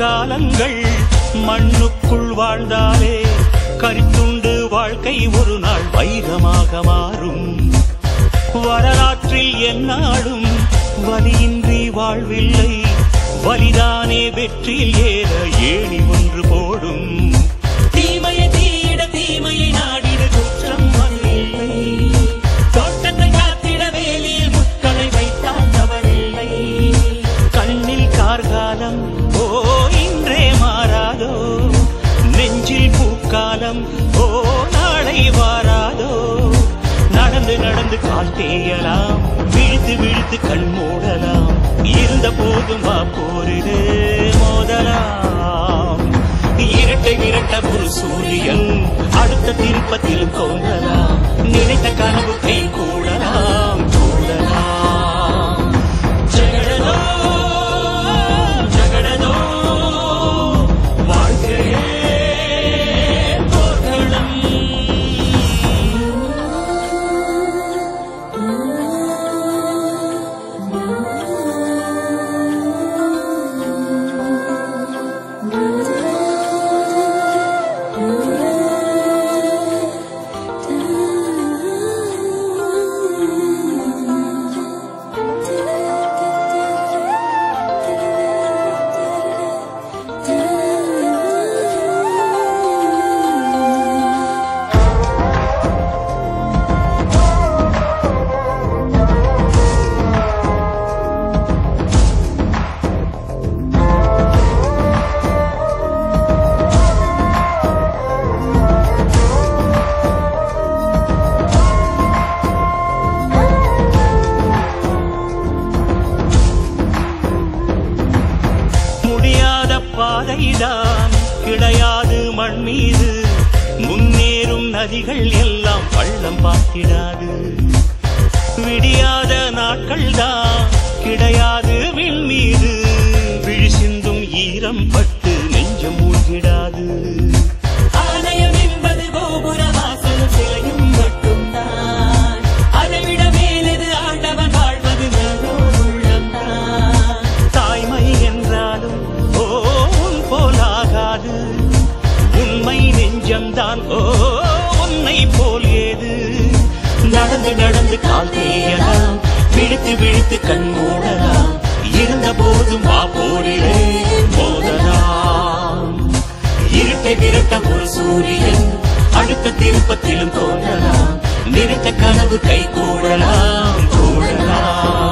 காலங்கள் மண்ணுக்குள் வாழ்ந்தாலே கரித்துண்டு வாழ்க்கை ஒரு நாள் வைரமாக மாறும். வரலாற்றில் எந்நாளும் வலியின்றி வாழ்வில்லை, வலிதானே வெற்றியில் ஏற ஏணி ஒன்று போடும். தீமையை தீயிட தீமையை நாடிட குற்றம் இல்லை, தோட்டத்தை காத்திட வேலியில் முட்களை வைத்தால் தவறில்லை. கண்ணில் கார்காலம் ஓ இன்றே மாறாதோ, நெஞ்சில் பூக்காலம் ஓ நாளை வாராதோ. நடந்து நடந்து கால் தேயலாம், விழுத்து விழுத்து கண் மூடலாம், இருந்த போதும் வா போரிடு மோதலாம். இரட்டை விரட்ட ஒரு சூரியன் அடுத்த திருப்பத்திலும் தோன்றலாம், நினைத்த கனவு கை கூடலாம் கூடலாம். ஜகடதோ ஜகடதோ வாழ்க்கையே போர்க்களம். பாதைதான் கிடையாது மண் மீது, முன்னேறும் நதிகள் எல்லாம் பள்ளம் பார்த்திடாது. விடியாத நாட்கள் தான் கிடையாது விண் மீது, விழி சிந்தும் ஈரம் பட்டு நெஞ்சம் மூழ்கிடாது. ஆலயம் என்பது கோபுர வாசல் சிலையும் மட்டும்தான், அதைவிட மேலது ஆண்டவன் வாழ்வது உள்ளம்தான். தாய்மை என்றாலும் போலாகாது, உண்மை நெஞ்சம்தான் ஓ உன்னை போல் ஏது. நடந்து நடந்து கால் தேயலாம், விழித்து விழித்து கண் மூடலாம், இருந்த போதும் வா போரிலே மோதலாம். இருட்டை விரட்ட ஒரு சூரியன் அடுத்த திருப்பத்திலும் தோன்றலாம், நினைத்த கனவு கை கூடலாம் கூடலாம்.